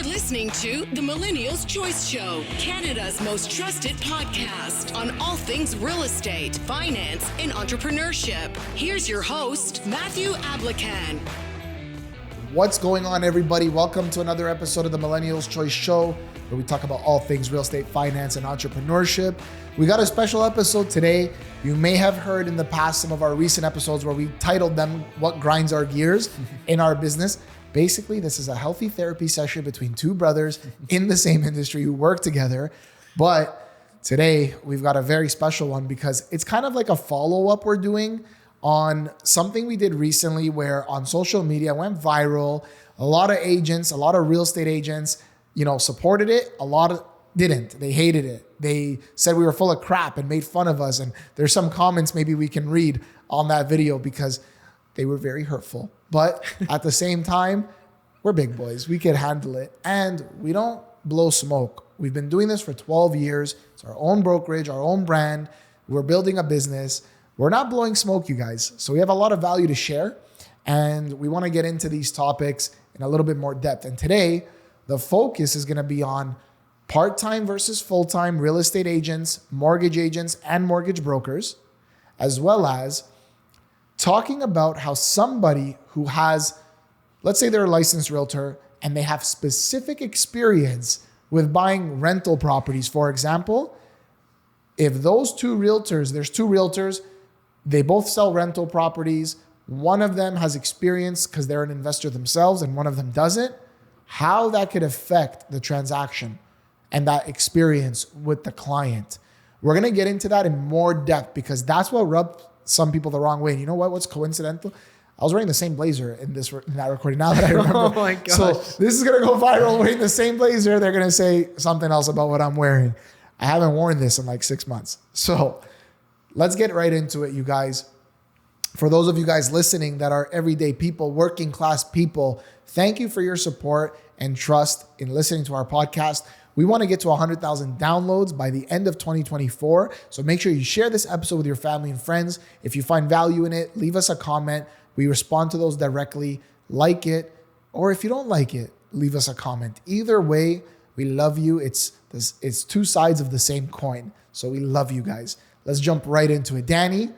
You're listening to the Millennial's Choice Show, Canada's most trusted podcast on all things real estate, finance, and entrepreneurship. Here's your host, Matthew Ablacan. What's going on, everybody? Welcome to another episode of the Millennial's Choice Show, where we talk about all things real estate, finance, and entrepreneurship. We got a special episode today. You may have heard in the past some of our recent episodes where we titled them What Grinds Our Gears in Our Business. Basically, this is a healthy therapy session between two brothers in the same industry who work together. But today we've got a very special one because it's kind of like a follow-up we're doing on something we did recently where on social media went viral. A lot of agents, a lot of real estate agents, supported it. A lot didn't. They hated it. They said we were full of crap and made fun of us. And there's some comments maybe we can read on that video because they were very hurtful. But at the same time, we're big boys. We can handle it. And we don't blow smoke. We've been doing this for 12 years. It's our own brokerage, our own brand. We're building a business. We're not blowing smoke, you guys. So we have a lot of value to share. And we want to get into these topics in a little bit more depth. And today, the focus is going to be on part-time versus full-time real estate agents, mortgage agents, and mortgage brokers, as well as talking about how somebody who has, let's say they're a licensed realtor and they have specific experience with buying rental properties, for example, if those two realtors, there's two realtors, they both sell rental properties, one of them has experience because they're an investor themselves and one of them doesn't, how that could affect the transaction and that experience with the client. We're going to get into that in more depth because that's what rubbed some people the wrong way. And you know what? What's coincidental? I was wearing the same blazer in that recording. Now that I remember. Oh my gosh. So this is going to go viral. Wearing the same blazer. They're going to say something else about what I'm wearing. I haven't worn this in like 6 months. So let's get right into it, you guys. For those of you guys listening that are everyday people, working class people, thank you for your support and trust in listening to our podcast. We want to get to 100,000 downloads by the end of 2024. So make sure you share this episode with your family and friends. If you find value in it, leave us a comment. We respond to those directly. Like it. Or if you don't like it, leave us a comment. Either way, we love you. It's two sides of the same coin. So we love you guys. Let's jump right into it. Danny,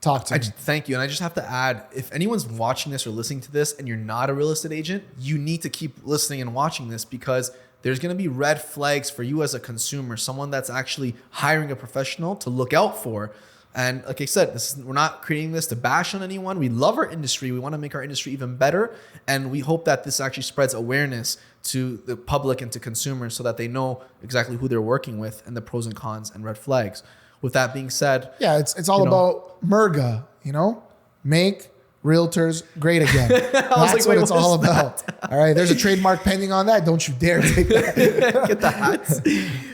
talk to me. Thank you. And I just have to add, if anyone's watching this or listening to this and you're not a real estate agent, you need to keep listening and watching this because there's going to be red flags for you as a consumer, someone that's actually hiring a professional to look out for. And like I said, we're not creating this to bash on anyone. We love our industry. We want to make our industry even better. And we hope that this actually spreads awareness to the public and to consumers so that they know exactly who they're working with and the pros and cons and red flags. With that being said, yeah, it's all about MRGA, make realtors great again. That's what it's all about. All right. There's a trademark pending on that. Don't you dare take that. Get the hats.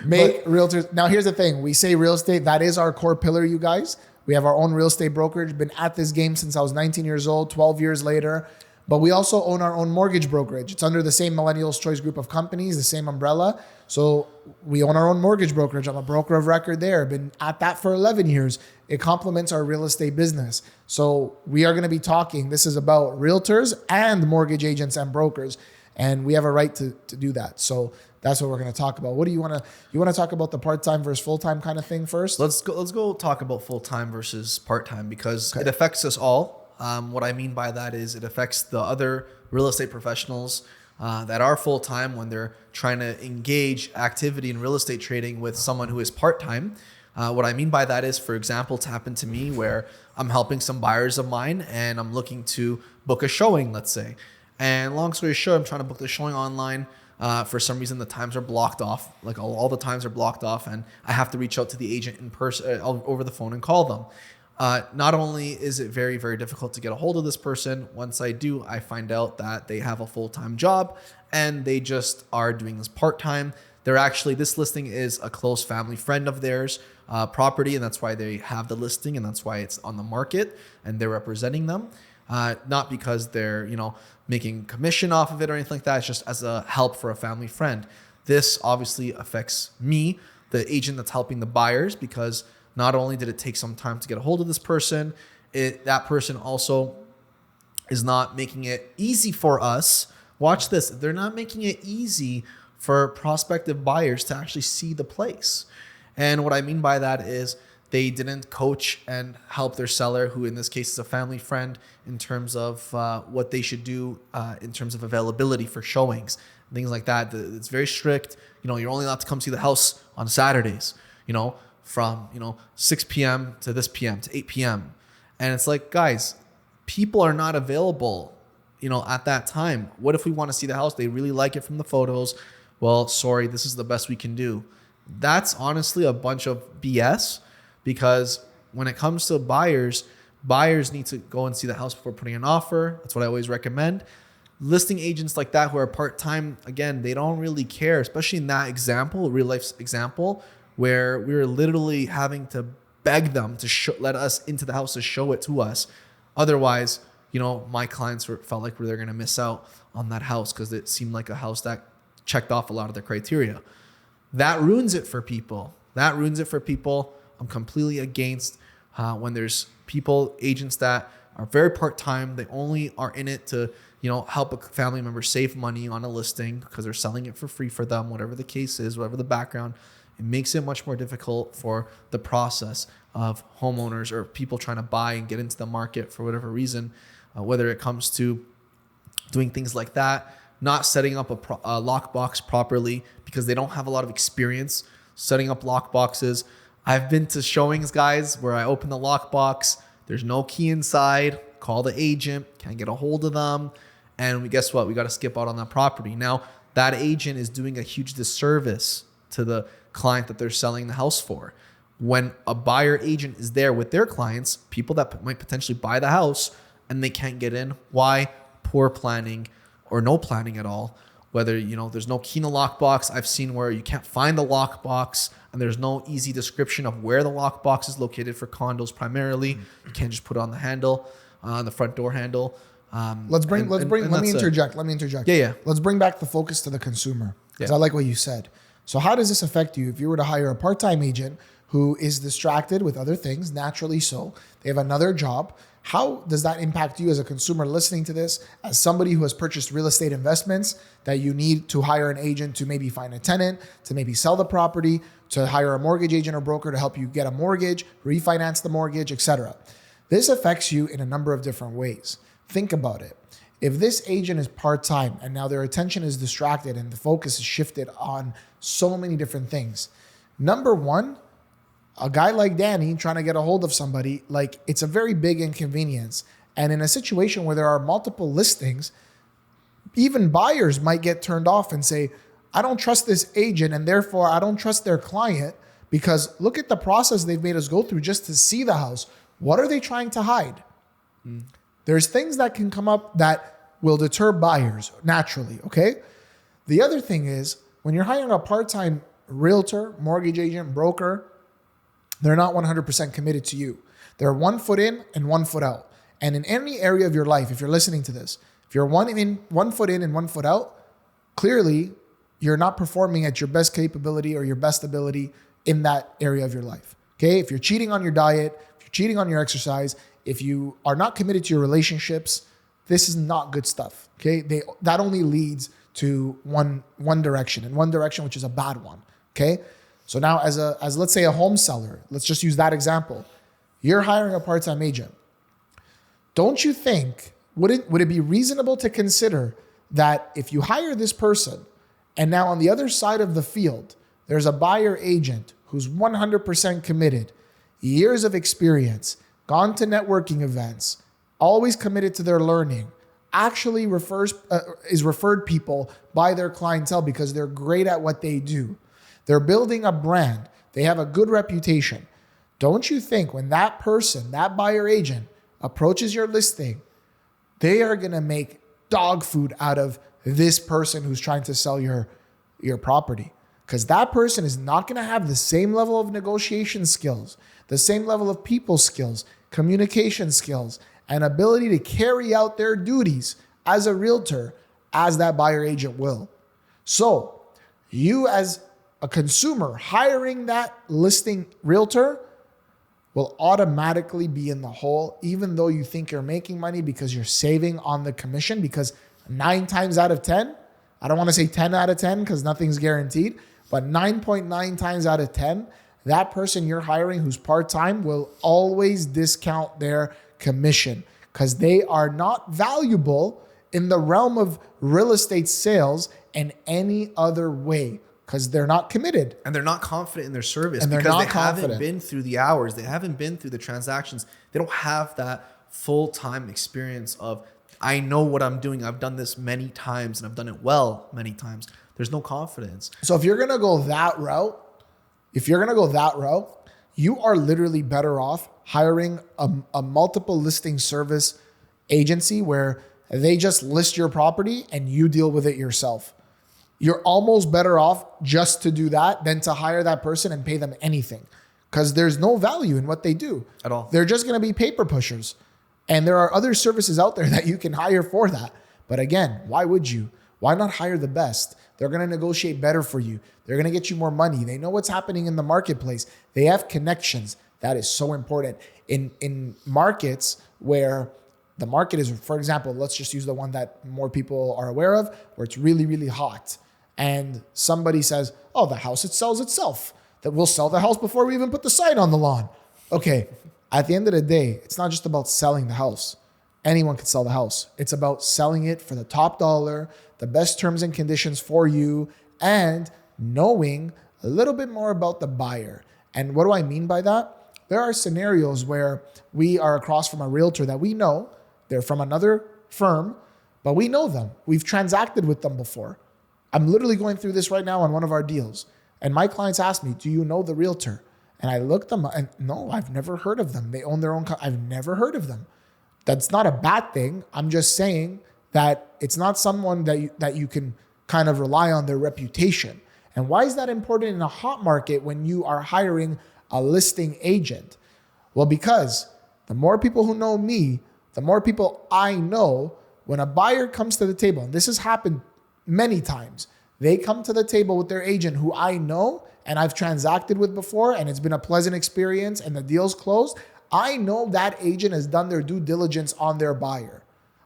Make realtors. Now, here's the thing. We say real estate. That is our core pillar, you guys. We have our own real estate brokerage. Been at this game since I was 19 years old, 12 years later. But we also own our own mortgage brokerage. It's under the same Millennial's Choice group of companies, the same umbrella. So we own our own mortgage brokerage. I'm a broker of record there. Been at that for 11 years. It complements our real estate business. So we are going to be talking. This is about realtors and mortgage agents and brokers. And we have a right to do that. So that's what we're going to talk about. What do you want to talk about the part-time versus full-time kind of thing first? Let's go talk about full-time versus part-time because it affects us all. What I mean by that is it affects the other real estate professionals that are full-time when they're trying to engage activity in real estate trading with someone who is part-time. What I mean by that is, for example, it's happened to me where I'm helping some buyers of mine and I'm looking to book a showing, let's say. And long story short, I'm trying to book the showing online. For some reason, the times are blocked off. Like all the times are blocked off and I have to reach out to the agent in person over the phone and call them. Not only is it very, very difficult to get a hold of this person, once I do, I find out that they have a full-time job and they just are doing this part-time. This listing is a close family friend of theirs property, and that's why they have the listing and that's why it's on the market and they're representing them. Not because they're, making commission off of it or anything like that. It's just as a help for a family friend. This obviously affects me, the agent that's helping the buyers, because not only did it take some time to get a hold of this person, that person also is not making it easy for us Watch this. They're not making it easy for prospective buyers to actually see the place. And what I mean by that is they didn't coach and help their seller, who in this case is a family friend, in terms of what they should do in terms of availability for showings, things like that. It's very strict. You're only allowed to come see the house on Saturdays, from 6 p.m. to this p.m. to 8 p.m. And it's like, guys, people are not available, at that time. What if we want to see the house? They really like it from the photos. Well, sorry, this is the best we can do. That's honestly a bunch of BS, because when it comes to buyers need to go and see the house before putting an offer. That's what I always recommend. Listing agents like that who are part-time, again, they don't really care, especially in that example, real life example, where we were literally having to beg them to let us into the house to show it to us. Otherwise, my clients felt like they're going to miss out on that house because it seemed like a house that checked off a lot of their criteria. That ruins it for people. I'm completely against when there's agents that are very part-time. They only are in it to, help a family member save money on a listing because they're selling it for free for them, whatever the case is, whatever the background. It makes it much more difficult for the process of homeowners or people trying to buy and get into the market for whatever reason, whether it comes to doing things like that, not setting up a lockbox properly because they don't have a lot of experience setting up lockboxes. I've been to showings, guys, where I open the lockbox, there's no key inside, call the agent, can't get a hold of them, and guess what? We got to skip out on that property. Now, that agent is doing a huge disservice to the client that they're selling the house for. When a buyer agent is there with their clients, people that might potentially buy the house, and they can't get in. Why? Poor planning or no planning at all. Whether, there's no key in the lockbox. I've seen where you can't find the lockbox and there's no easy description of where the lockbox is located for condos primarily. You can't just put it on the handle, on the front door handle. Let me interject. Yeah. Let's bring back the focus to the consumer, because I like what you said. So how does this affect you if you were to hire a part-time agent who is distracted with other things, naturally so? They have another job. How does that impact you as a consumer listening to this, as somebody who has purchased real estate investments, that you need to hire an agent to maybe find a tenant, to maybe sell the property, to hire a mortgage agent or broker to help you get a mortgage, refinance the mortgage, etc. This affects you in a number of different ways. Think about it. If this agent is part-time and now their attention is distracted and the focus is shifted on so many different things, number one, a guy like Danny trying to get a hold of somebody, it's a very big inconvenience. And in a situation where there are multiple listings, even buyers might get turned off and say, I don't trust this agent and therefore I don't trust their client, because look at the process they've made us go through just to see the house. What are they trying to hide? There's things that can come up that will deter buyers naturally, okay? The other thing is, when you're hiring a part-time realtor, mortgage agent, broker, they're not 100% committed to you. They're 1 foot in and 1 foot out. And in any area of your life, if you're listening to this, if you're 1 foot in and 1 foot out, clearly you're not performing at your best capability or your best ability in that area of your life. Okay? If you're cheating on your diet, if you're cheating on your exercise, if you are not committed to your relationships, this is not good stuff. Okay? That only leads to one direction, and one direction which is a bad one. Okay? So now as let's say a home seller, let's just use that example. You're hiring a part-time agent. Don't you think, would it be reasonable to consider that if you hire this person and now on the other side of the field, there's a buyer agent who's 100% committed, years of experience, gone to networking events, always committed to their learning, actually is referred people by their clientele because they're great at what they do. They're building a brand. They have a good reputation. Don't you think when that person, that buyer agent, approaches your listing, they are going to make dog food out of this person who's trying to sell your property? Because that person is not going to have the same level of negotiation skills, the same level of people skills, communication skills, and ability to carry out their duties as a realtor as that buyer agent will. So you as a consumer hiring that listing realtor will automatically be in the hole, even though you think you're making money because you're saving on the commission. Because 9 times out of 10, I don't want to say 10 out of 10 because nothing's guaranteed, but 9.9 times out of 10, that person you're hiring who's part-time will always discount their commission because they are not valuable in the realm of real estate sales in any other way because they're not committed. And they're not confident in their service And they're because not they confident. haven't been through the hours. They haven't been through the transactions. They don't have that full-time experience of, I know what I'm doing. I've done this many times and I've done it well many times. There's no confidence. So if you're going to go that route, you are literally better off hiring a multiple listing service agency where they just list your property and you deal with it yourself. You're almost better off just to do that than to hire that person and pay them anything because there's no value in what they do At all. They're just going to be paper pushers. And there are other services out there that you can hire for that. But again, why would you? Why not hire the best? They're going to negotiate better for you. They're going to get you more money. They know what's happening in the marketplace. They have connections. That is so important. In markets where the market is, for example, let's just use the one that more people are aware of, where it's really, really hot. And somebody says, oh, the house, it sells itself. That we'll sell the house before we even put the sign on the lawn. Okay, at the end of the day, it's not just about selling the house. Anyone can sell the house. It's about selling it for the top dollar, the best terms and conditions for you, and knowing a little bit more about the buyer. And what do I mean by that? There are scenarios where we are across from a realtor that we know, they're from another firm, but we know them. We've transacted with them before. I'm literally going through this right now on one of our deals. And my clients asked me, do you know the realtor? And I looked them up and no, I've never heard of them. They own their own I've never heard of them. That's not a bad thing. I'm just saying that it's not someone that you can kind of rely on their reputation. And why is that important in a hot market when you are hiring a listing agent? Well, because the more people who know me, the more people I know, when a buyer comes to the table, and this has happened many times, they come to the table with their agent who I know and I've transacted with before and it's been a pleasant experience and the deal's closed. I know that agent has done their due diligence on their buyer.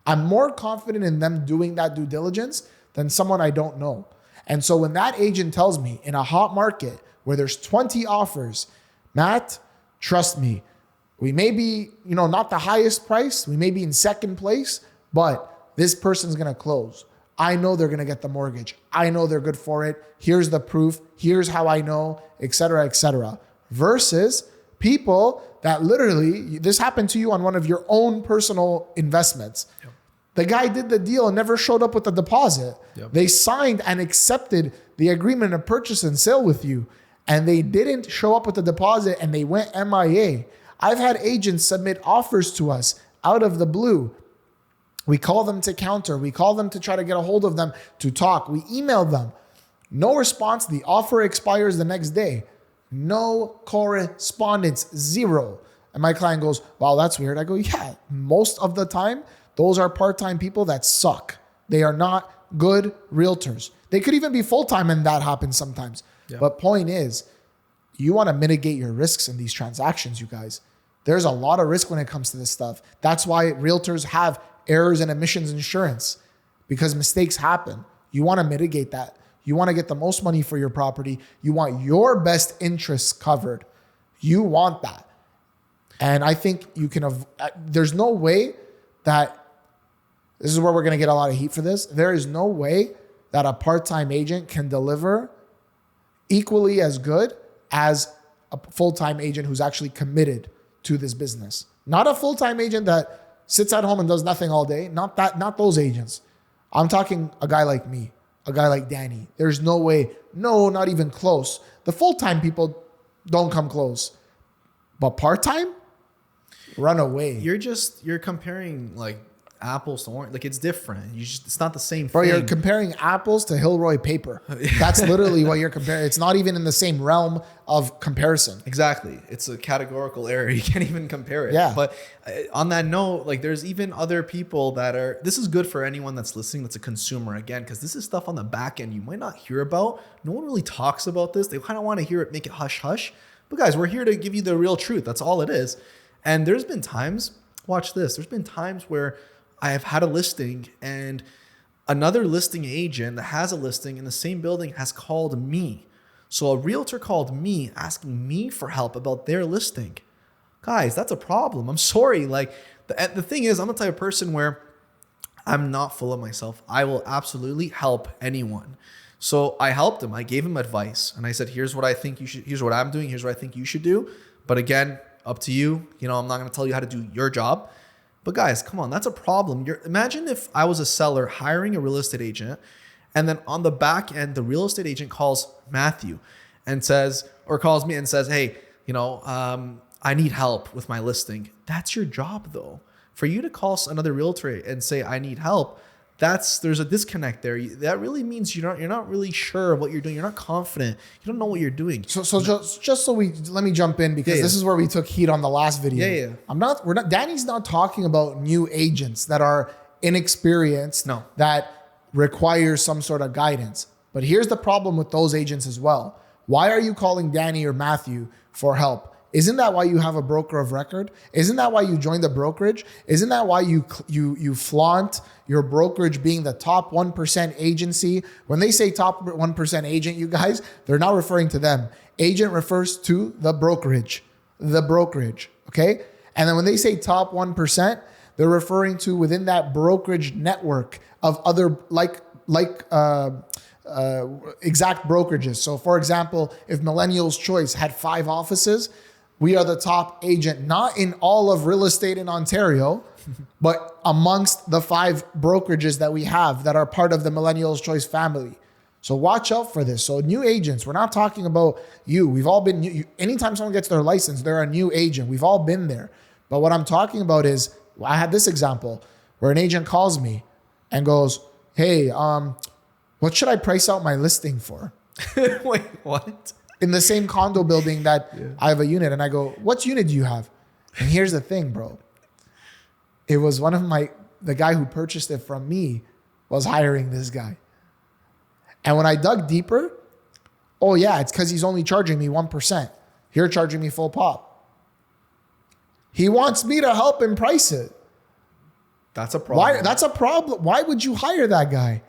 I'm more confident in them doing that due diligence than someone I don't know. And so when that agent tells me in a hot market where there's 20 offers, Matt, trust me, we may be, not the highest price. We may be in second place, but this person's going to close. I know they're going to get the mortgage. I know they're good for it. Here's the proof. Here's how I know, et cetera, et cetera. Versus people that literally, this happened to you on one of your own personal investments. Yep. The guy did the deal and never showed up with the deposit. Yep. They signed and accepted the agreement of purchase and sale with you, and they didn't show up with the deposit and they went MIA. I've had agents submit offers to us out of the blue. We call them to counter. We call them to try to get a hold of them to talk. We email them. No response. The offer expires the next day. No correspondence. Zero. And my client goes, wow, that's weird. I go, yeah, most of the time, those are part-time people that suck. They are not good realtors. They could even be full-time and that happens sometimes. Yeah. But point is, you want to mitigate your risks in these transactions, you guys. There's a lot of risk when it comes to this stuff. That's why realtors have errors and omissions insurance, because mistakes happen. You want to mitigate that. You want to get the most money for your property. You want your best interests covered. You want that. And I think you can, there's no way that, this is where we're going to get a lot of heat for this. There is no way that a part-time agent can deliver equally as good as a full-time agent who's actually committed to this business. Not a full-time agent that sits at home and does nothing all day. Not those agents. I'm talking a guy like me, a guy like Danny. There's no way, no, not even close. The full-time people don't come close. But part-time, run away. You're comparing like apples to orange. Like it's different. It's not the same Bro, thing. you're comparing apples to Hilroy paper. That's literally what you're comparing. It's not even in the same realm of comparison. Exactly. It's a categorical error. You can't even compare it. Yeah. But on that note, like there's even other people that are, this is good for anyone that's listening that's a consumer again, because this is stuff on the back end you might not hear about. No one really talks about this. They kind of want to hear it, make it hush hush. But guys, we're here to give you the real truth. That's all it is. And there's been times, watch this, there's been times where I have had a listing and another listing agent that has a listing in the same building has called me. So a realtor called me asking me for help about their listing. Guys, that's a problem. I'm sorry. Like the thing is, I'm the type of person where I'm not full of myself. I will absolutely help anyone. So I helped him. I gave him advice and I said, here's what I think you should, here's what I'm doing. Here's what I think you should do. But again, up to you. You know, I'm not going to tell you how to do your job. But guys, come on, that's a problem. Imagine if I was a seller hiring a real estate agent, and then on the back end, the real estate agent calls Matthew and says, or calls me and says, hey, you know, I need help with my listing. That's your job though. For you to call another realtor and say, I need help, there's a disconnect there. That really means you're not really sure of what you're doing. You're not confident. You don't know what you're doing. So let me jump in because this is where we took heat on the last video. Yeah. Danny's not talking about new agents that are inexperienced. No. That require some sort of guidance. But here's the problem with those agents as well. Why are you calling Danny or Matthew for help? Isn't that why you have a broker of record? Isn't that why you joined the brokerage? Isn't that why you flaunt your brokerage being the top 1% agency? When they say top 1% agent, you guys, they're not referring to them. Agent refers to the brokerage, okay? And then when they say top 1%, they're referring to within that brokerage network of other exact brokerages. So for example, if Millennial's Choice had 5 offices, we are the top agent, not in all of real estate in Ontario, but amongst the 5 brokerages that we have that are part of the Millennial's Choice family. So watch out for this. So new agents, we're not talking about you. We've all been new. Anytime someone gets their license, they're a new agent. We've all been there. But what I'm talking about is, I had this example where an agent calls me and goes, hey, what should I price out my listing for? Wait, what? In the same condo building that I have a unit. And I go, what unit do you have? And here's the thing, bro. It was the guy who purchased it from me was hiring this guy. And when I dug deeper, oh yeah, it's because he's only charging me 1%. You're charging me full pop. He wants me to help him price it. That's a problem. That's a problem. Why would you hire that guy?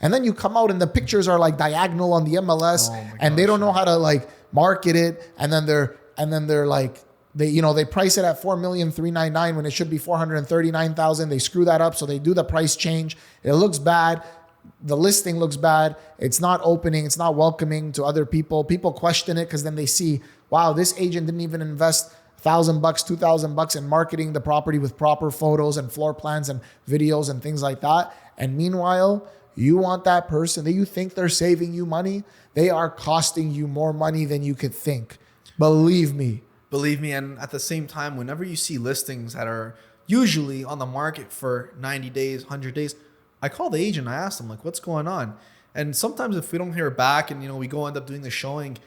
And then you come out and the pictures are like diagonal on the MLS and they don't know how to like market it. And then they're like, they price it at $4,399,000 when it should be $439,000. They screw that up. So they do the price change. It looks bad. The listing looks bad. It's not opening. It's not welcoming to other people. People question it because then they see, wow, this agent didn't even invest $1,000, $2,000 in marketing the property with proper photos and floor plans and videos and things like that. And meanwhile, you want that person that you think they're saving you money. They are costing you more money than you could think. Believe me. And at the same time, whenever you see listings that are usually on the market for 90 days, 100 days, I call the agent. I ask them, like, what's going on? And sometimes if we don't hear back and, we go end up doing the showing,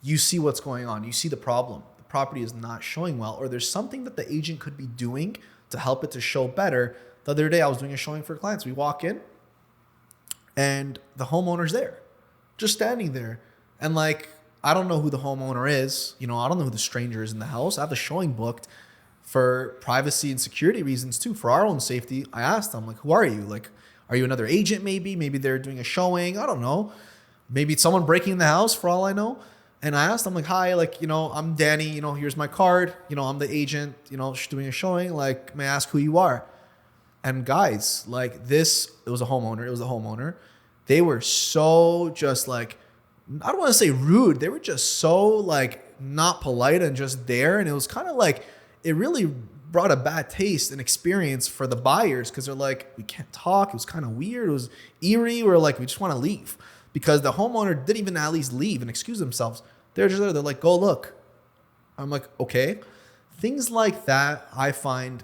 you see what's going on. You see the problem. The property is not showing well, or there's something that the agent could be doing to help it to show better. The other day I was doing a showing for clients. We walk in and the homeowner's there, just standing there. And like, I don't know who the homeowner is. I don't know who the stranger is in the house. I have the showing booked for privacy and security reasons too, for our own safety. I asked them, like, who are you? Like, are you another agent maybe? Maybe they're doing a showing. I don't know. Maybe it's someone breaking in the house for all I know. And I asked them, like, hi, like, I'm Danny, here's my card. I'm the agent, doing a showing. Like, may I ask who you are? And guys, like it was a homeowner. They were so just like, I don't want to say rude. They were just so like not polite and just there. And it was kind of like, it really brought a bad taste and experience for the buyers because they're like, we can't talk. It was kind of weird. It was eerie. We're like, we just want to leave because the homeowner didn't even at least leave and excuse themselves. They're just there. They're like, go look. I'm like, okay. Things like that, I find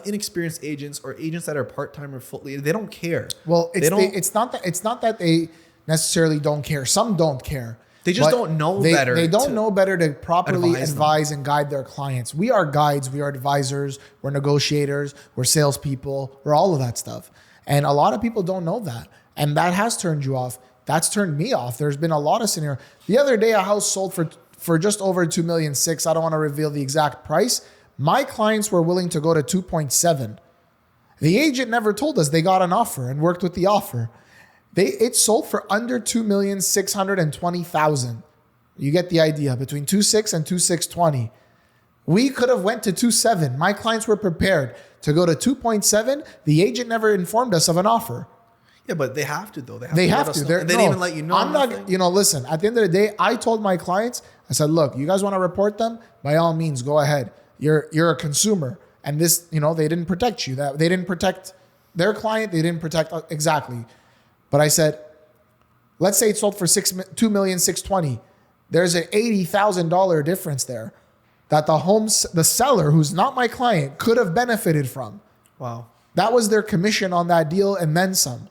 inexperienced agents or agents that are part-time or fully, they don't care. Well, it's not that they necessarily don't care. Some don't care. They just don't know better. They don't know better to properly advise and guide their clients. We are guides. We are advisors. We're negotiators. We're salespeople. We're all of that stuff. And a lot of people don't know that. And that has turned you off. That's turned me off. There's been a lot of scenario. The other day, a house sold for just over $2.6 million. I don't want to reveal the exact price. My clients were willing to go to 2.7. The agent never told us they got an offer and worked with the offer. It sold for under 2,620,000. You get the idea, between 2.6 and 2.620. We could have went to 2.7. My clients were prepared to go to 2.7. The agent never informed us of an offer. Yeah, but they have to though. They have to. And they didn't even let you know. I'm not. Listen. At the end of the day, I told my clients. I said, look, you guys want to report them? By all means, go ahead. You're a consumer, and this, they didn't protect you. That they didn't protect their client. They didn't protect exactly. But I said, let's say it sold for $2,620,000. There's an $80,000 difference there that the seller, who's not my client, could have benefited from. Wow. That was their commission on that deal and then some.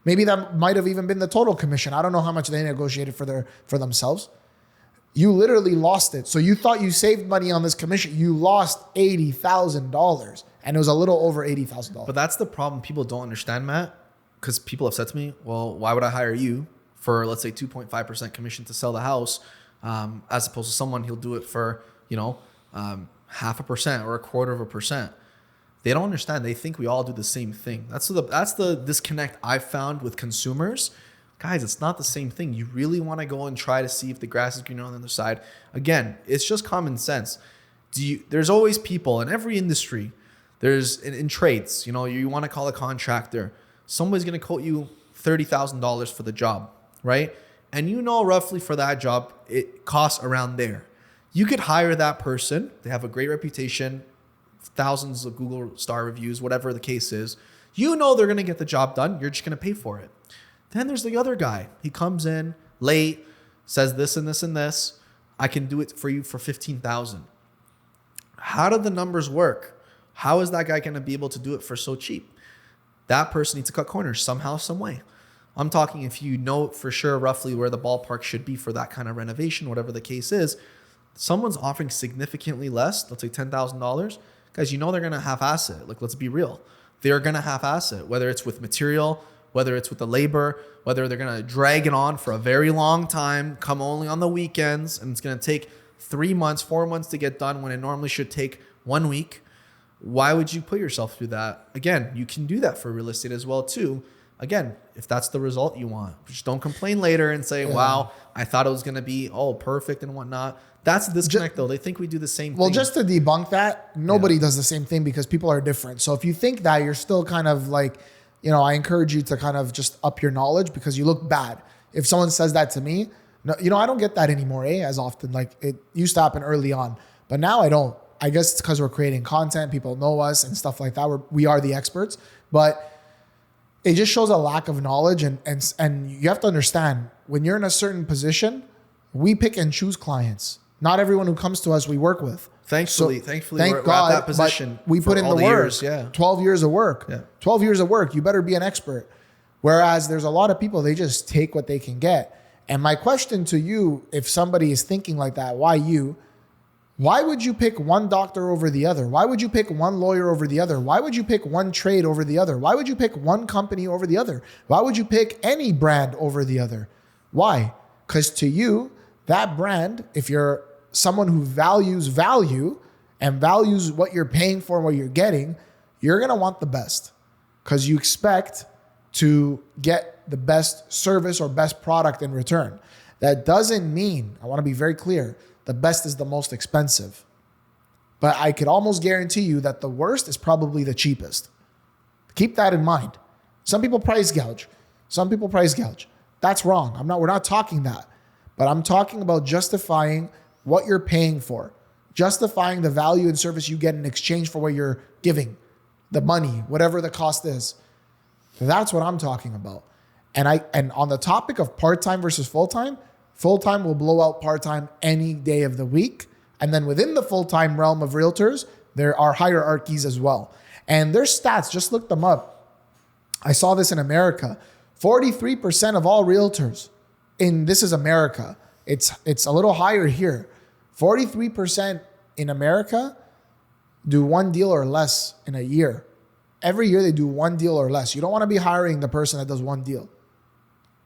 Maybe that might have even been the total commission. I don't know how much they negotiated for themselves. You literally lost it. So you thought you saved money on this commission. You lost $80,000, and it was a little over $80,000. But that's the problem people don't understand, Matt, because people have said to me, well, why would I hire you for, let's say, 2.5% commission to sell the house, as opposed to someone who'll do it for, 0.5% or 0.25%. They don't understand. They think we all do the same thing. That's the disconnect I've found with consumers. Guys, it's not the same thing. You really want to go and try to see if the grass is greener on the other side. Again, it's just common sense. There's always people in every industry. There's in trades, you want to call a contractor. Somebody's going to quote you $30,000 for the job, right? And roughly for that job, it costs around there. You could hire that person. They have a great reputation, thousands of Google star reviews, whatever the case is. They're going to get the job done. You're just going to pay for it. Then there's the other guy. He comes in late, says this and this and this. I can do it for you for $15,000. How do the numbers work? How is that guy going to be able to do it for so cheap? That person needs to cut corners somehow, some way. I'm talking if you know for sure roughly where the ballpark should be for that kind of renovation, whatever the case is, someone's offering significantly less, let's say $10,000. Guys, they're going to half-ass it. Let's be real. They're going to half-ass it, whether it's with material, whether it's with the labor, whether they're going to drag it on for a very long time, come only on the weekends, and it's going to take 3 months, 4 months to get done when it normally should take 1 week. Why would you put yourself through that? Again, you can do that for real estate as well too. Again, if that's the result you want, just don't complain later and say, wow, I thought it was going to be perfect and whatnot. That's the disconnect though. They think we do the same thing. Well, just to debunk that, nobody does the same thing because people are different. So if you think that, you're still kind of like, I encourage you to kind of just up your knowledge because you look bad. If someone says that to me, no, I don't get that anymore, as often. Like it used to happen early on, but now I don't. I guess it's because we're creating content, people know us and stuff like that. We are the experts, but it just shows a lack of knowledge. And you have to understand, when you're in a certain position, we pick and choose clients. Not everyone who comes to us we work with. Thankfully, thank we're God, at that position. We put in the work. Years, 12 years of work. 12 years of work. You better be an expert. Whereas there's a lot of people, they just take what they can get. And my question to you, if somebody is thinking like that, why you? Why would you pick one doctor over the other? Why would you pick one lawyer over the other? Why would you pick one trade over the other? Why would you pick one company over the other? Why would you pick any brand over the other? Why? Because to you, that brand, if you're someone who values value and values what you're paying for and what you're getting, you're going to want the best because you expect to get the best service or best product in return. That doesn't mean, I want to be very clear, the best is the most expensive. But I could almost guarantee you that the worst is probably the cheapest. Keep that in mind. Some people price gouge. That's wrong. We're not talking that. But I'm talking about justifying what you're paying for. Justifying the value and service you get in exchange for what you're giving. The money, whatever the cost is. That's what I'm talking about. And on the topic of part-time versus full-time will blow out part-time any day of the week. And then within the full-time realm of realtors, there are hierarchies as well. And their stats, just look them up. I saw this in America. 43% of all realtors this is America. It's a little higher here. 43% in America do one deal or less in a year. Every year they do one deal or less. You don't want to be hiring the person that does one deal.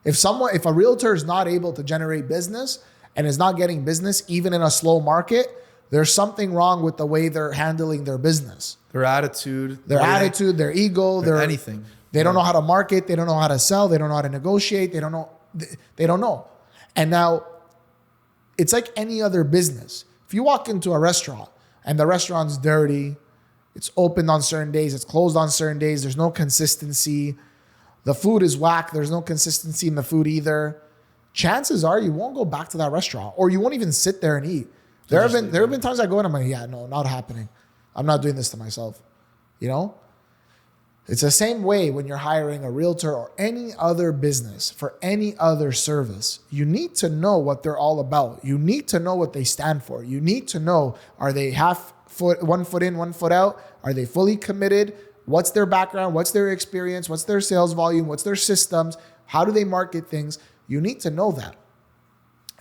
If a realtor is not able to generate business and is not getting business even in a slow market, there's something wrong with the way they're handling their business. Their attitude. Their ego, their anything. They don't know how to market. They don't know how to sell. They don't know how to negotiate. They don't know. They don't know. And now it's like any other business. If you walk into a restaurant and the restaurant's dirty, it's open on certain days, it's closed on certain days, there's no consistency, the food is whack, there's no consistency in the food either, chances are you won't go back to that restaurant, or you won't even sit there and eat. There have been times I go and I'm like, yeah, no, not happening. I'm not doing this to myself. You know? It's the same way when you're hiring a realtor or any other business for any other service. You need to know what they're all about. You need to know what they stand for. You need to know, are they one foot in, one foot out? Are they fully committed? What's their background? What's their experience? What's their sales volume? What's their systems? How do they market things? You need to know that.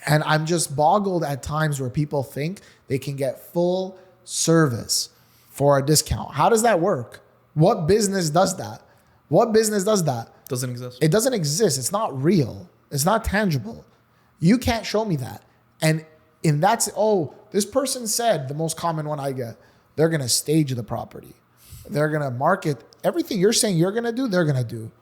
And I'm just boggled at times where people think they can get full service for a discount. How does that work? What business does that? What business does that? Doesn't exist. It doesn't exist. It's not real. It's not tangible. You can't show me that. And this person said, the most common one I get, they're going to stage the property. They're going to market everything you're saying you're going to do, they're going to do.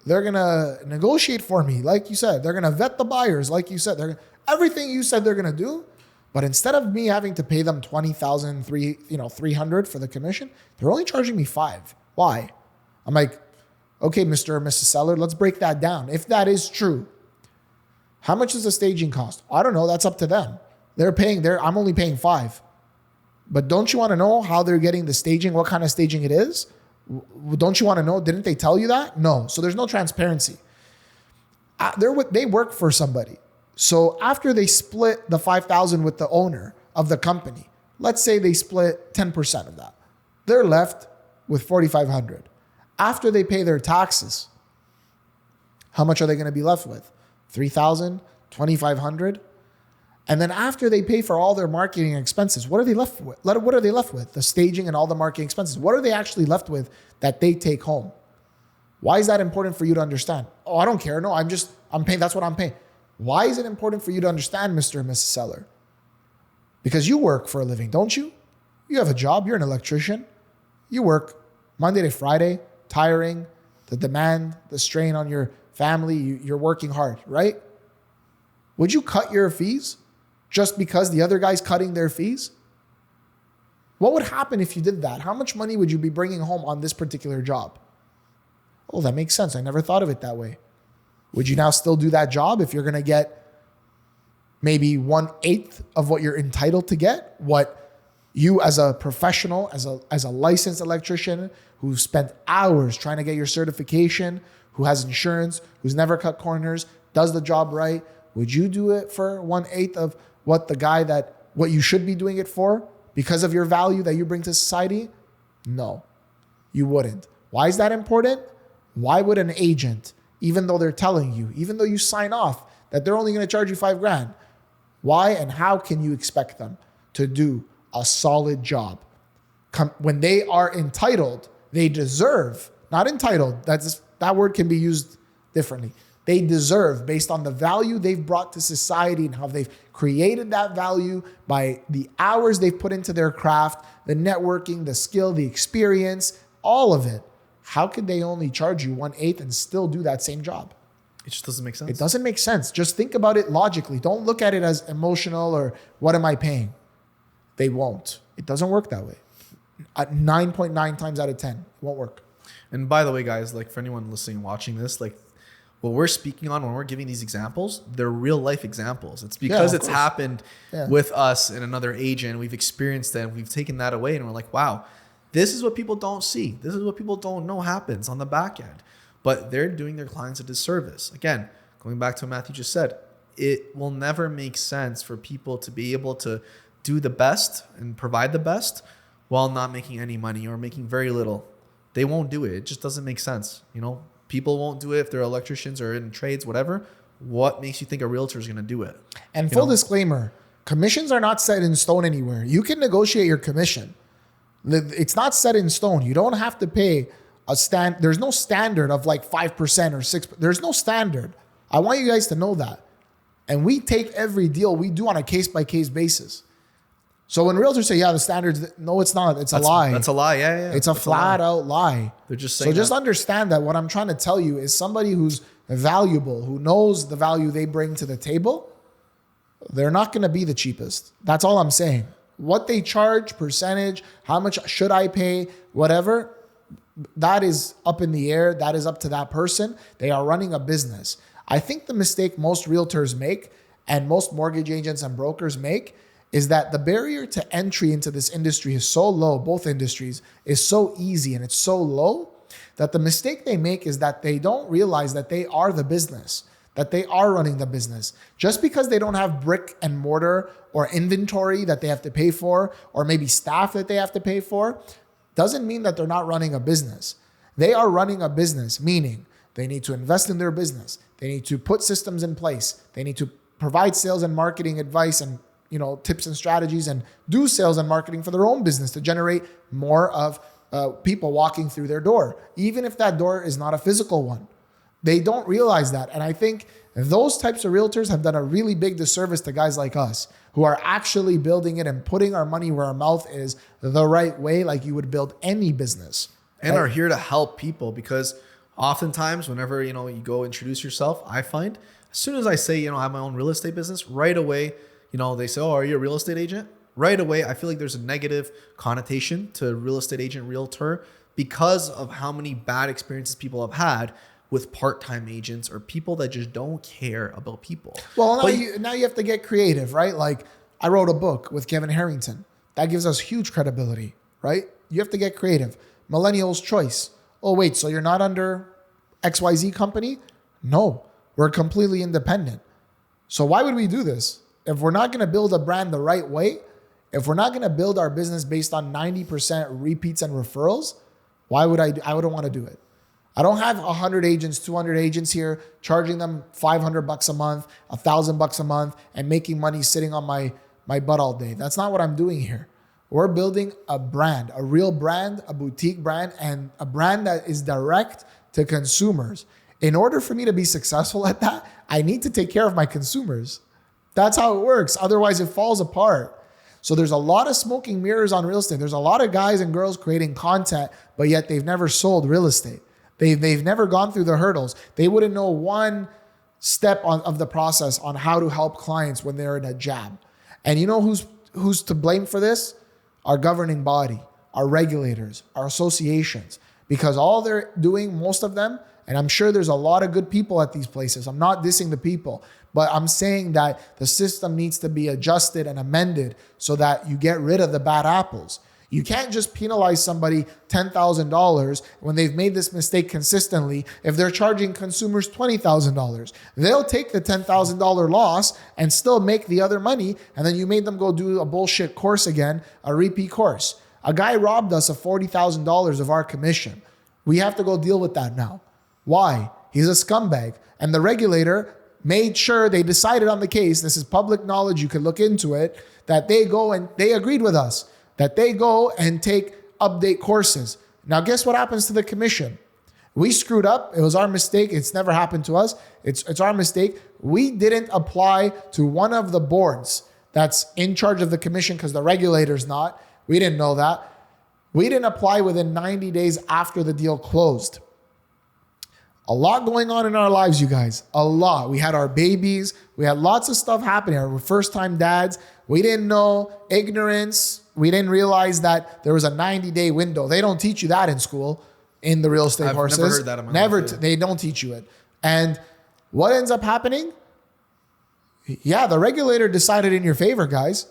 They're going to negotiate for me, like you said. They're going to vet the buyers, like you said. Everything you said they're going to do. But instead of me having to pay them $20,000, $300 for the commission, they're only charging me $5. Why? I'm like, okay, Mr. or Mrs. Seller, let's break that down. If that is true, how much does the staging cost? I don't know. That's up to them. I'm only paying $5. But don't you want to know how they're getting the staging, what kind of staging it is? Don't you want to know? Didn't they tell you that? No. So there's no transparency. They work for somebody. So after they split the $5,000 with the owner of the company, let's say they split 10% of that, they're left with $4,500. After they pay their taxes, how much are they going to be left with? $3,000, $2,500? And then after they pay for all their marketing expenses, what are they left with? What are they left with? The staging and all the marketing expenses. What are they actually left with that they take home? Why is that important for you to understand? Oh, I don't care. No, I'm paying. That's what I'm paying. Why is it important for you to understand, Mr. and Mrs. Seller? Because you work for a living, don't you? You have a job. You're an electrician. You work Monday to Friday, tiring, the demand, the strain on your family. You're working hard, right? Would you cut your fees just because the other guy's cutting their fees? What would happen if you did that? How much money would you be bringing home on this particular job? Oh, that makes sense. I never thought of it that way. Would you now still do that job if you're going to get maybe 1/8 of what you're entitled to get? What you as a professional, as a licensed electrician who spent hours trying to get your certification, who has insurance, who's never cut corners, does the job right, would you do it for 1/8 of what you should be doing it for because of your value that you bring to society? No, you wouldn't. Why is that important? Why would an agent, even though they're telling you, even though you sign off that they're only going to charge you $5,000, why and how can you expect them to do a solid job? When they are entitled, they deserve, not entitled, that word can be used differently. They deserve, based on the value they've brought to society and how they've created that value by the hours they've put into their craft, the networking, the skill, the experience, all of it. How could they only charge you 1/8 and still do that same job? It just doesn't make sense. It doesn't make sense. Just think about it logically. Don't look at it as emotional or what am I paying? They won't. It doesn't work that way. At 9.9 times out of 10, it won't work. And by the way, guys, like for anyone listening and watching this, like what we're speaking on when we're giving these examples, they're real life examples. It's because it's happened with us and another agent. We've experienced that and we've taken that away and we're like, wow, this is what people don't see. This is what people don't know happens on the back end. But they're doing their clients a disservice. Again, going back to what Matthew just said, it will never make sense for people to be able to do the best and provide the best while not making any money or making very little. They won't do it. It just doesn't make sense. You know, people won't do it if they're electricians or in trades, whatever. What makes you think a realtor is going to do it? And full disclaimer, commissions are not set in stone anywhere. You can negotiate your commission. It's not set in stone. You don't have to pay there's no standard of like 5% or 6%. There's no standard. I want you guys to know that. And we take every deal we do on a case-by-case basis. So when realtors say, yeah, the standards, no, it's not. It's a lie. That's a lie. Yeah. It's a flat out lie. They're just saying so just understand that what I'm trying to tell you is somebody who's valuable, who knows the value they bring to the table, they're not going to be the cheapest. That's all I'm saying. What they charge, percentage, how much should I pay, whatever, that is up in the air. That is up to that person. They are running a business. I think the mistake most realtors make and most mortgage agents and brokers make is that the barrier to entry into this industry is so low, both industries, is so easy and it's so low that the mistake they make is that they don't realize that they are the business, that they are running the business. Just because they don't have brick and mortar or inventory that they have to pay for, or maybe staff that they have to pay for, doesn't mean that they're not running a business. They are running a business, meaning they need to invest in their business. They need to put systems in place. They need to provide sales and marketing advice and tips and strategies, and do sales and marketing for their own business to generate more of people walking through their door, even if that door is not a physical one. They don't realize that. And I think those types of realtors have done a really big disservice to guys like us who are actually building it and putting our money where our mouth is the right way, like you would build any business. And are here to help people, because oftentimes whenever, you go introduce yourself, I find as soon as I say, I have my own real estate business, right away, they say, oh, are you a real estate agent? Right away, I feel like there's a negative connotation to real estate agent, realtor, because of how many bad experiences people have had with part-time agents or people that just don't care about people. Well, now you have to get creative, right? Like I wrote a book with Kevin Harrington. That gives us huge credibility, right? You have to get creative. Millennial's Choice. Oh, wait, so you're not under XYZ company? No, we're completely independent. So why would we do this? If we're not going to build a brand the right way, if we're not going to build our business based on 90% repeats and referrals, why would I wouldn't want to do it. I don't have 100 agents, 200 agents here, charging them $500 a month, $1,000 a month, and making money sitting on my butt all day. That's not what I'm doing here. We're building a brand, a real brand, a boutique brand, and a brand that is direct to consumers. In order for me to be successful at that, I need to take care of my consumers. That's how it works. Otherwise, it falls apart. So there's a lot of smoking mirrors on real estate. There's a lot of guys and girls creating content, but yet they've never sold real estate. They've never gone through the hurdles. They wouldn't know one step of the process on how to help clients when they're in a jam. And you know who's to blame for this? Our governing body, our regulators, our associations. Because all they're doing, most of them, and I'm sure there's a lot of good people at these places. I'm not dissing the people, but I'm saying that the system needs to be adjusted and amended so that you get rid of the bad apples. You can't just penalize somebody $10,000 when they've made this mistake consistently if they're charging consumers $20,000. They'll take the $10,000 loss and still make the other money, and then you made them go do a bullshit course again, a repeat course. A guy robbed us of $40,000 of our commission. We have to go deal with that now. Why? He's a scumbag. And the regulator made sure they decided on the case. This is public knowledge. You can look into it. That they go and they agreed with us that they go and take update courses. Now, guess what happens to the commission? We screwed up. It was our mistake. It's never happened to us. It's our mistake. We didn't apply to one of the boards that's in charge of the commission because the regulator's not. We didn't know that. We didn't apply within 90 days after the deal closed. A lot going on in our lives, you guys. A lot. We had our babies. We had lots of stuff happening. Our first-time dads. We didn't know. Ignorance. We didn't realize that there was a 90-day window. They don't teach you that in school, in the real estate courses. I've never heard that in my life. They don't teach you it. And what ends up happening? Yeah, the regulator decided in your favor, guys.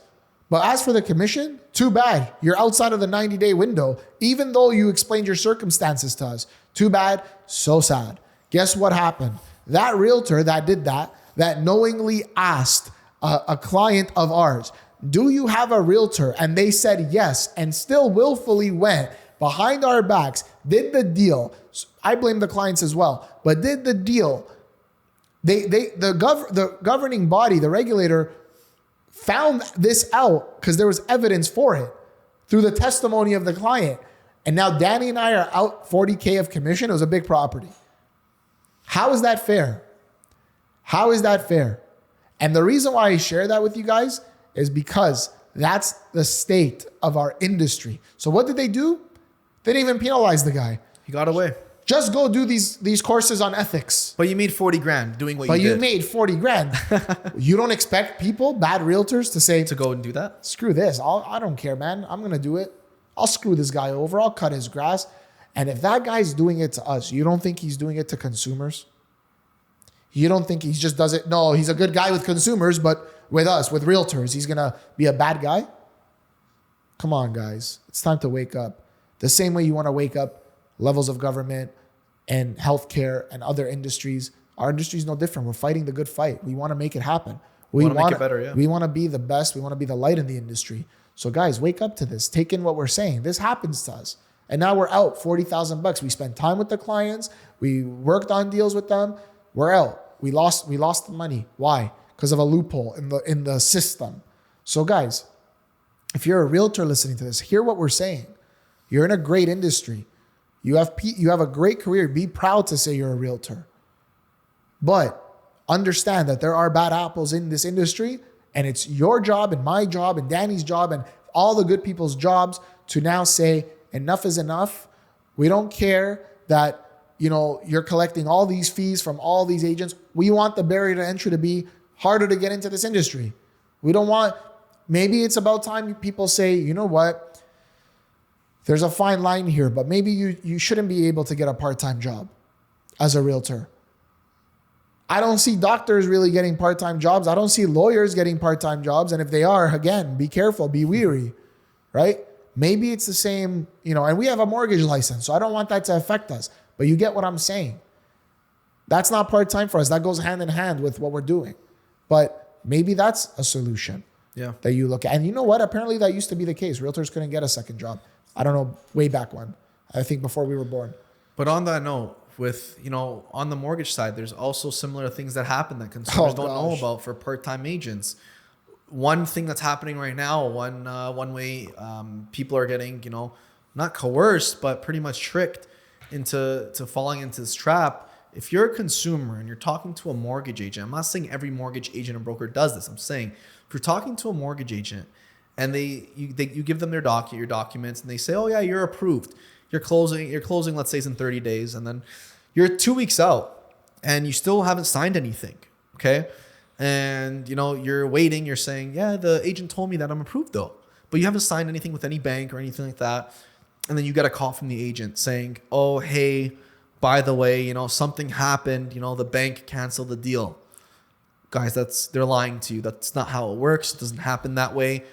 But as for the commission, too bad. You're outside of the 90-day window, even though you explained your circumstances to us. Too bad, so sad. Guess what happened? That realtor that did that knowingly asked a client of ours, do you have a realtor? And they said yes, and still willfully went behind our backs, did the deal. I blame the clients as well, but did the deal. The governing body, the regulator, found this out because there was evidence for it through the testimony of the client. And now Danny and I are out $40K of commission. It was a big property. How is that fair? How is that fair? And the reason why I share that with you guys is because That's the state of our industry. So what did they do? They didn't even penalize the guy. He got away. Just go do these courses on ethics. But you made 40 grand doing what But you you did. made 40 grand. You don't expect people, bad realtors, to say, To go and do that? screw this. I don't care, man. I'm going to do it. I'll screw this guy over. I'll cut his grass. And if that guy's doing it to us, you don't think he's doing it to consumers? You don't think he just does it? No, he's a good guy with consumers, but with us, with realtors, he's going to be a bad guy? Come on, guys. It's time to wake up. The same way you want to wake up levels of government and healthcare and other industries. Our industry is no different. We're fighting the good fight. We want to make it happen. We want to make it better, yeah. We want to be the best. We want to be the light in the industry. So guys, wake up to this. Take in what we're saying. This happens to us. And now we're out $40,000. We spent time with the clients. We worked on deals with them. We're out. We lost the money. Why? Because of a loophole in the system. So guys, if you're a realtor listening to this, hear what we're saying. You're in a great industry. You have a great career. Be proud to say you're a realtor. But understand that there are bad apples in this industry, and it's your job and my job and Danny's job and all the good people's jobs to now say enough is enough. We don't care that you're collecting all these fees from all these agents. We want the barrier to entry to be harder to get into this industry. We don't want, maybe it's about time people say, you know what? There's a fine line here, but maybe you shouldn't be able to get a part-time job as a realtor. I don't see doctors really getting part-time jobs. I don't see lawyers getting part-time jobs. And if they are, again, be careful, be wary, right? Maybe it's the same, and we have a mortgage license, so I don't want that to affect us. But you get what I'm saying. That's not part-time for us. That goes hand in hand with what we're doing. But maybe that's a solution that you look at. And you know what? Apparently that used to be the case. Realtors couldn't get a second job. I don't know, way back when. I think before we were born. But on that note, with, on the mortgage side, there's also similar things that happen that consumers don't know about for part-time agents. One thing that's happening right now, one way people are getting, not coerced, but pretty much tricked into falling into this trap. If you're a consumer and you're talking to a mortgage agent, I'm not saying every mortgage agent and broker does this. I'm saying if you're talking to a mortgage agent and you give them your documents and they say, oh yeah, you're approved. You're closing, let's say it's in 30 days. And then you're 2 weeks out and you still haven't signed anything. Okay. And you're waiting, you're saying, yeah, the agent told me that I'm approved though, but you haven't signed anything with any bank or anything like that. And then you get a call from the agent saying, oh, hey, by the way, something happened, the bank canceled the deal. Guys, they're lying to you. That's not how it works. It doesn't happen that way.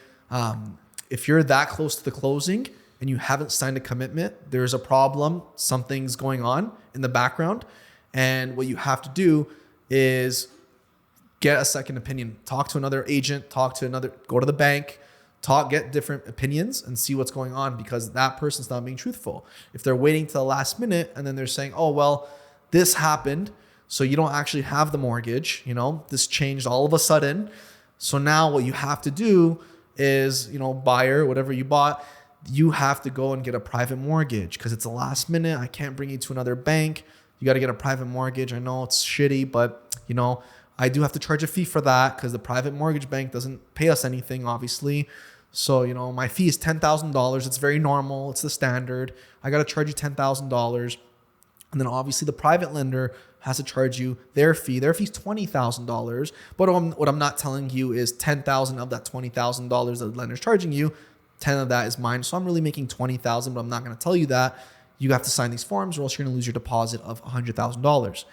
If you're that close to the closing and you haven't signed a commitment, there's a problem. Something's going on in the background. And what you have to do is get a second opinion. Talk to another agent, go to the bank, get different opinions and see what's going on, because that person's not being truthful. If they're waiting to the last minute and then they're saying, oh, well, this happened, so you don't actually have the mortgage, this changed all of a sudden. So now what you have to do is, buyer, whatever you bought, you have to go and get a private mortgage because it's the last minute. I can't bring you to another bank. You got to get a private mortgage. I know it's shitty, but I do have to charge a fee for that because the private mortgage bank doesn't pay us anything, obviously. So, my fee is $10,000. It's very normal. It's the standard. I got to charge you $10,000. And then obviously the private lender has to charge you their fee. Their fee is $20,000. But what I'm not telling you is $10,000 of that $20,000 that the lender's charging you, 10 of that is mine. So I'm really making $20,000, but I'm not going to tell you that. You have to sign these forms or else you're going to lose your deposit of $100,000.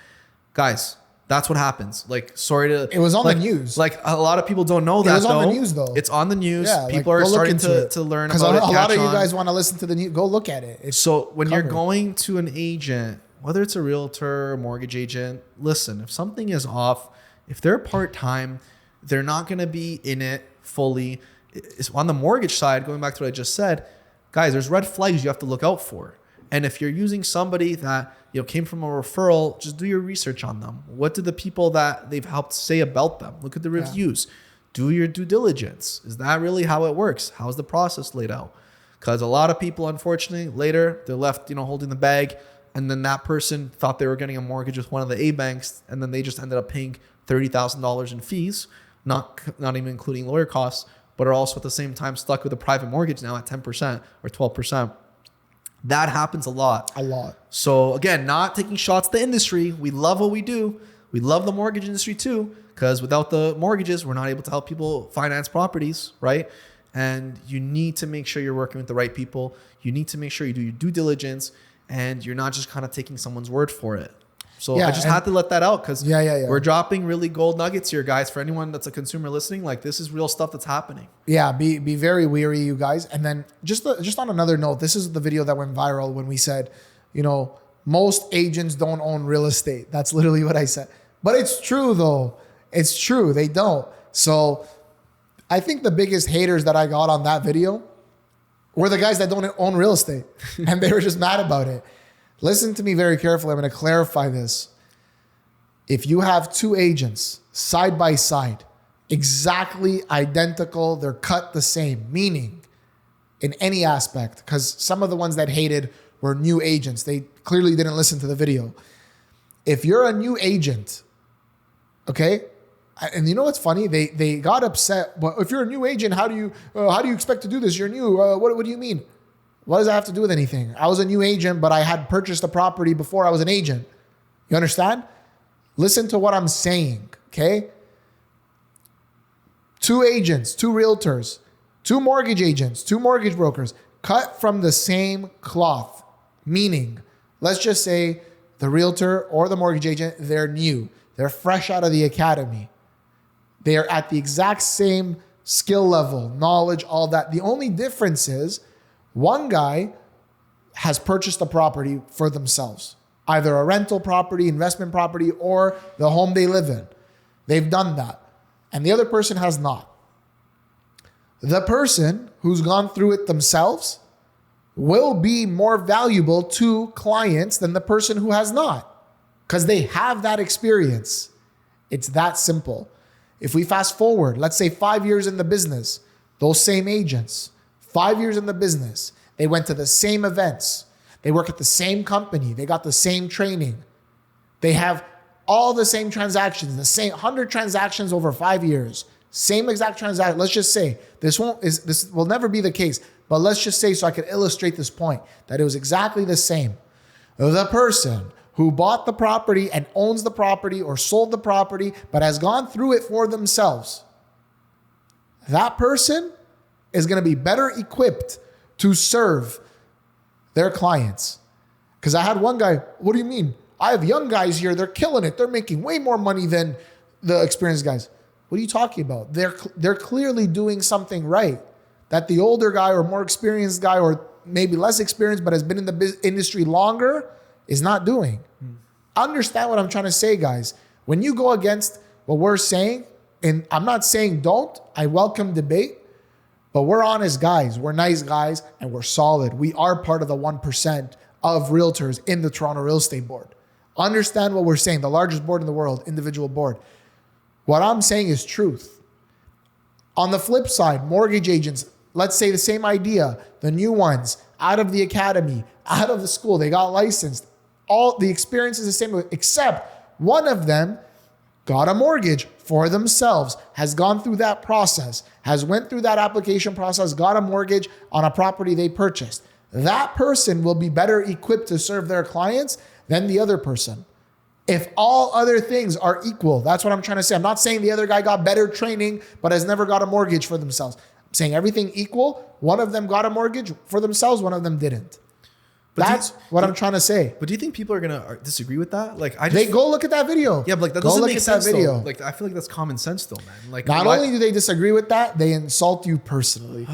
Guys, that's what happens. It was on the news. A lot of people don't know that. It was on the news though. It's on the news. Yeah, people are starting to learn about it. Because a lot of you guys want to listen to the news. Go look at it. So when you're going to an agent, whether it's a realtor or mortgage agent, listen, if something is off, if they're part-time, they're not going to be in it fully. It's on the mortgage side, going back to what I just said, guys, there's red flags you have to look out for. And if you're using somebody that came from a referral, just do your research on them. What do the people that they've helped say about them? Look at the reviews. Yeah. Do your due diligence. Is that really how it works? How's the process laid out? Because a lot of people, unfortunately, later they're left, holding the bag, and then that person thought they were getting a mortgage with one of the A banks, and then they just ended up paying $30,000 in fees, not even including lawyer costs, but are also at the same time stuck with a private mortgage now at 10% or 12%. That happens a lot. A lot. So again, not taking shots at the industry. We love what we do. We love the mortgage industry too, because without the mortgages, we're not able to help people finance properties, right? And you need to make sure you're working with the right people. You need to make sure you do your due diligence and you're not just kind of taking someone's word for it. So I just had to let that out because we're dropping really gold nuggets here, guys. For anyone that's a consumer listening, like this is real stuff that's happening. Yeah, be very wary, you guys. And then just on another note, this is the video that went viral when we said, most agents don't own real estate. That's literally what I said. But it's true though. It's true. They don't. So I think the biggest haters that I got on that video were the guys that don't own real estate. And they were just mad about it. Listen to me very carefully. I'm going to clarify this. If you have two agents side by side, exactly identical, they're cut the same, meaning in any aspect, because some of the ones that hated were new agents. They clearly didn't listen to the video. If you're a new agent, okay, and you know what's funny? They got upset. Well, if you're a new agent, how do you expect to do this? You're new. What do you mean? What does that have to do with anything? I was a new agent, but I had purchased a property before I was an agent. You understand? Listen to what I'm saying, okay? Two agents, two realtors, two mortgage agents, two mortgage brokers, cut from the same cloth. Meaning, let's just say the realtor or the mortgage agent, they're new. They're fresh out of the academy. They are at the exact same skill level, knowledge, all that. The only difference is one guy has purchased a property for themselves, either a rental property, investment property, or the home they live in. They've done that. And the other person has not. The person who's gone through it themselves will be more valuable to clients than the person who has not, because they have that experience. It's that simple. If we fast forward, let's say 5 years in the business, those same agents, 5 years in the business, they went to the same events, they work at the same company, they got the same training, they have all the same transactions, the same 100 transactions over 5 years, same exact transaction. Let's just say this will never be the case, but let's just say, so I can illustrate this point, that it was exactly the same. The person who bought the property and owns the property or sold the property, but has gone through it for themselves, that person is going to be better equipped to serve their clients. Because I had one guy, what do you mean? I have young guys here, they're killing it. They're making way more money than the experienced guys. What are you talking about? They're clearly doing something right that the older guy or more experienced guy or maybe less experienced but has been in the industry longer is not doing. Understand what I'm trying to say, guys. When you go against what we're saying, and I'm not saying don't, I welcome debate, but we're honest guys, we're nice guys, and we're solid. We are part of the 1% of realtors in the Toronto Real Estate Board. Understand what we're saying, the largest board in the world, individual board. What I'm saying is truth. On the flip side, mortgage agents, let's say the same idea, the new ones, out of the academy, out of the school, they got licensed. All the experience is the same, except one of them got a mortgage for themselves, has gone through that process, has went through that application process, got a mortgage on a property they purchased. That person will be better equipped to serve their clients than the other person. If all other things are equal, that's what I'm trying to say. I'm not saying the other guy got better training, but has never got a mortgage for themselves. I'm saying everything equal. One of them got a mortgage for themselves, one of them didn't. But that's what I'm trying to say. But do you think people are gonna disagree with that? Like, they go look at that video. Yeah, but like that doesn't make sense. Though. Like, I feel like that's common sense, though, man. Like, not only do they disagree with that, they insult you personally.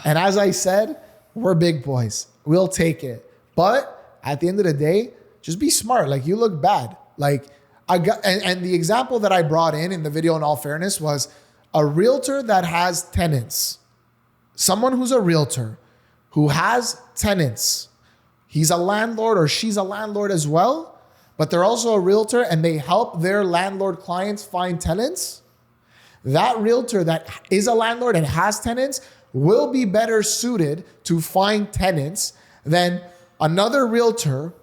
And as I said, we're big boys. We'll take it. But at the end of the day, just be smart. Like, you look bad. Like, I got, and the example that I brought in the video, in all fairness, was a realtor that has tenants. Someone who's a realtor who has tenants. He's a landlord or she's a landlord as well, but they're also a realtor and they help their landlord clients find tenants. That realtor that is a landlord and has tenants will be better suited to find tenants than another realtor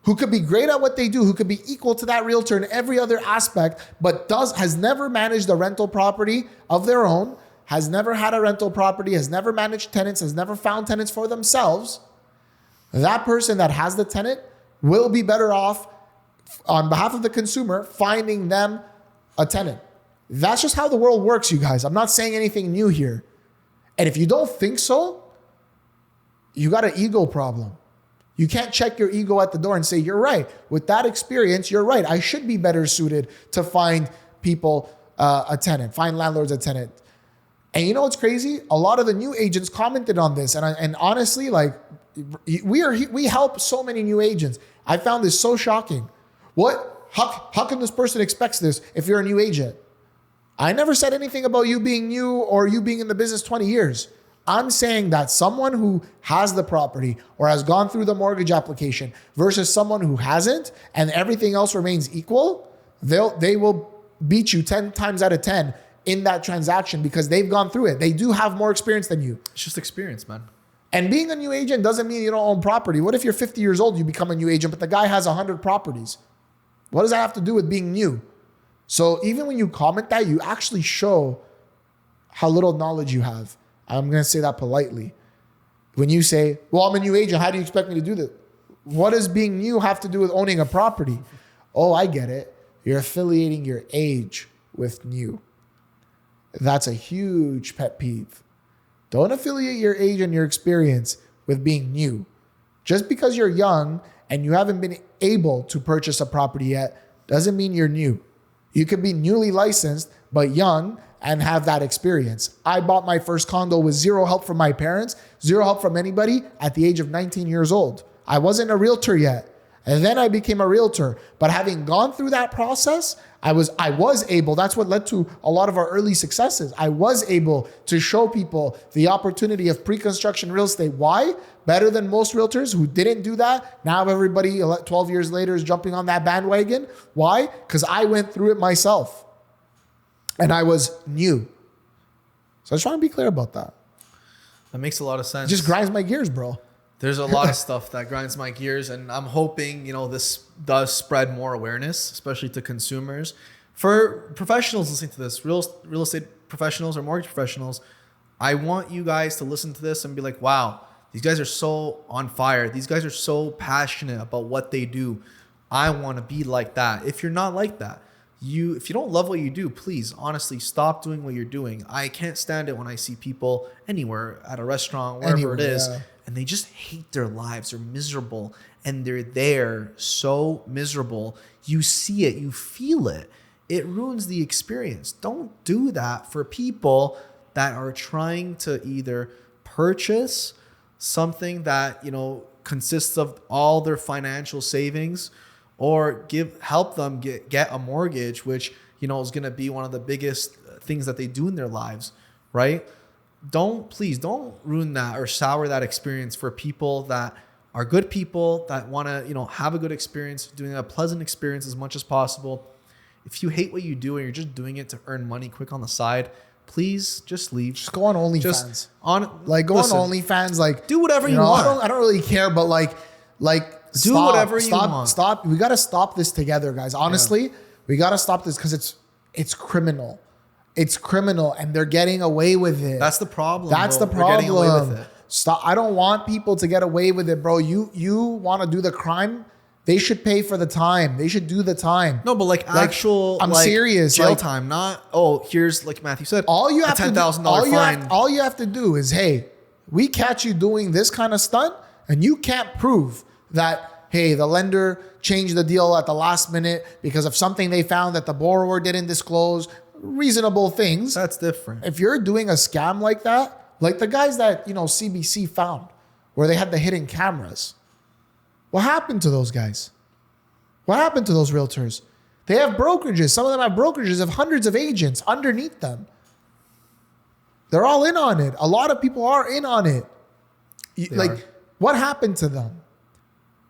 who could be great at what they do, who could be equal to that realtor in every other aspect, but has never managed a rental property of their own, has never had a rental property, has never managed tenants, has never found tenants for themselves, that person that has the tenant will be better off on behalf of the consumer finding them a tenant. That's just how the world works, you guys. I'm not saying anything new here. And if you don't think so, you got an ego problem. You can't check your ego at the door and say, you're right. With that experience, you're right. I should be better suited to find people a tenant, find landlords a tenant. And you know what's crazy? A lot of the new agents commented on this. And honestly, like we help so many new agents. I found this so shocking. How can this person expects this if you're a new agent? I never said anything about you being new or you being in the business 20 years. I'm saying that someone who has the property or has gone through the mortgage application versus someone who hasn't and everything else remains equal, they will beat you 10 times out of 10 in that transaction because they've gone through it. They do have more experience than you. It's just experience, man. And being a new agent doesn't mean you don't own property. What if you're 50 years old, you become a new agent, but the guy has 100 properties? What does that have to do with being new? So even when you comment that, you actually show how little knowledge you have. I'm going to say that politely. When you say, well, I'm a new agent, how do you expect me to do this? What does being new have to do with owning a property? Oh, I get it. You're affiliating your age with new. That's a huge pet peeve. Don't affiliate your age and your experience with being new. Just because you're young and you haven't been able to purchase a property yet doesn't mean you're new. You could be newly licensed, but young and have that experience. I bought my first condo with zero help from my parents, zero help from anybody at the age of 19 years old. I wasn't a realtor yet. And then I became a realtor. But having gone through that process, I was able, that's what led to a lot of our early successes. I was able to show people the opportunity of pre-construction real estate. Why? Better than most realtors who didn't do that. Now everybody 12 years later is jumping on that bandwagon. Why? Because I went through it myself. And I was new. So I just want to be clear about that. That makes a lot of sense. It just grinds my gears, bro. There's a lot of stuff that grinds my gears, and I'm hoping, this does spread more awareness, especially to consumers. For professionals listening to this, real estate professionals or mortgage professionals, I want you guys to listen to this and be like, wow, these guys are so on fire. These guys are so passionate about what they do. I want to be like that. If you're not like that, if you don't love what you do, please, honestly, stop doing what you're doing. I can't stand it when I see people anywhere, at a restaurant, wherever it is, and they just hate their lives. They're miserable, and they're there so miserable. You see it, you feel it. It ruins the experience. Don't do that for people that are trying to either purchase something that, consists of all their financial savings, or help them get a mortgage, which, is going to be one of the biggest things that they do in their lives, right? Please don't ruin that or sour that experience for people that are good people that want to, have a good experience, doing a pleasant experience as much as possible. If you hate what you do and you're just doing it to earn money quick on the side, please just leave. Just go on OnlyFans. On OnlyFans, do whatever you want. I don't really care, but do whatever you want. Stop. We got to stop this together, guys. Honestly, we got to stop this because it's criminal. It's criminal, and they're getting away with it. That's the problem. That's the problem. They're getting away with it. Stop. I don't want people to get away with it, bro. You want to do the crime? They should pay for the time. They should do the time. No, but actual, I'm serious. Jail time, not here's like Matthew said. All you have a $10,000 fine. All you have to do is, hey, we catch you doing this kind of stunt, and you can't prove that, hey, the lender changed the deal at the last minute because of something they found that the borrower didn't disclose. Reasonable things. That's different. If you're doing a scam like that, like the guys that, CBC found, where they had the hidden cameras. What happened to those guys? What happened to those realtors? They have brokerages. Some of them have brokerages of hundreds of agents underneath them. They're all in on it. A lot of people are in on it. What happened to them?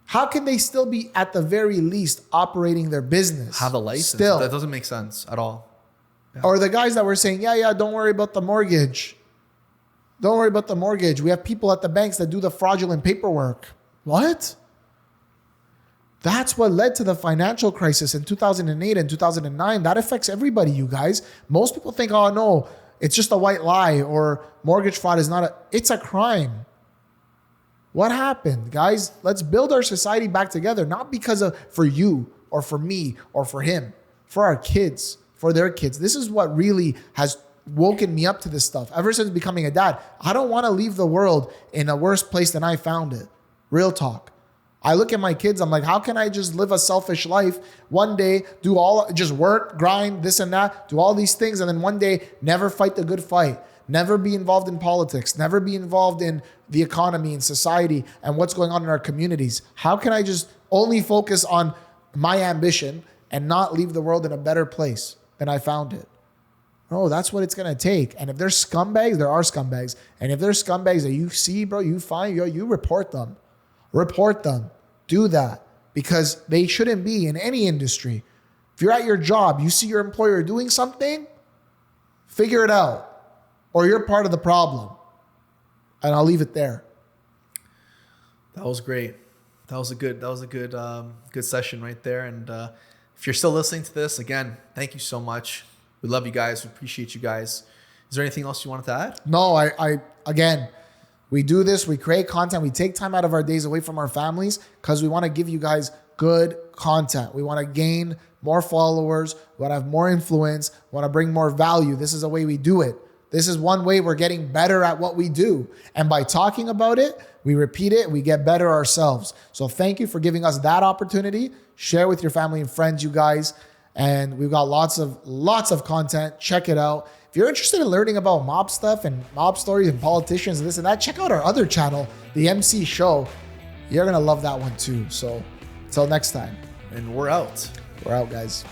How can they still be, at the very least, operating their business? Have a license. Still. That doesn't make sense at all. Yeah. Or the guys that were saying, don't worry about the mortgage. Don't worry about the mortgage. We have people at the banks that do the fraudulent paperwork. What? That's what led to the financial crisis in 2008 and 2009. That affects everybody, you guys. Most people think, oh no, it's just a white lie, or mortgage fraud is it's a crime. What happened, guys? Let's build our society back together, not for you or for me or for him, for our kids, for their kids. This is what really has woken me up to this stuff. Ever since becoming a dad, I don't want to leave the world in a worse place than I found it. Real talk. I look at my kids, I'm like, how can I just live a selfish life one day, just work, grind, this and that, do all these things, and then one day never fight the good fight, never be involved in politics, never be involved in the economy and society and what's going on in our communities? How can I just only focus on my ambition and not leave the world in a better place than I found it? No, that's what it's going to take. And if there's scumbags, there are scumbags. And if there's scumbags that you see, bro, you find, you report them. Report them. Do that, because they shouldn't be in any industry. If you're at your job, you see your employer doing something, figure it out, or you're part of the problem. And I'll leave it there. That was great. That was a good session right there. And if you're still listening to this, again, thank you so much. We love you guys. We appreciate you guys. Is there anything else you wanted to add? No, again, we do this, we create content, we take time out of our days away from our families because we want to give you guys good content. We want to gain more followers, we want to have more influence, we want to bring more value. This is the way we do it. This is one way we're getting better at what we do. And by talking about it, we repeat it, we get better ourselves. So thank you for giving us that opportunity. Share with your family and friends, you guys. And we've got lots of content. Check it out. If you're interested in learning about mob stuff and mob stories and politicians and this and that, check out our other channel, The MC Show. You're going to love that one too. So until next time. And we're out. We're out, guys.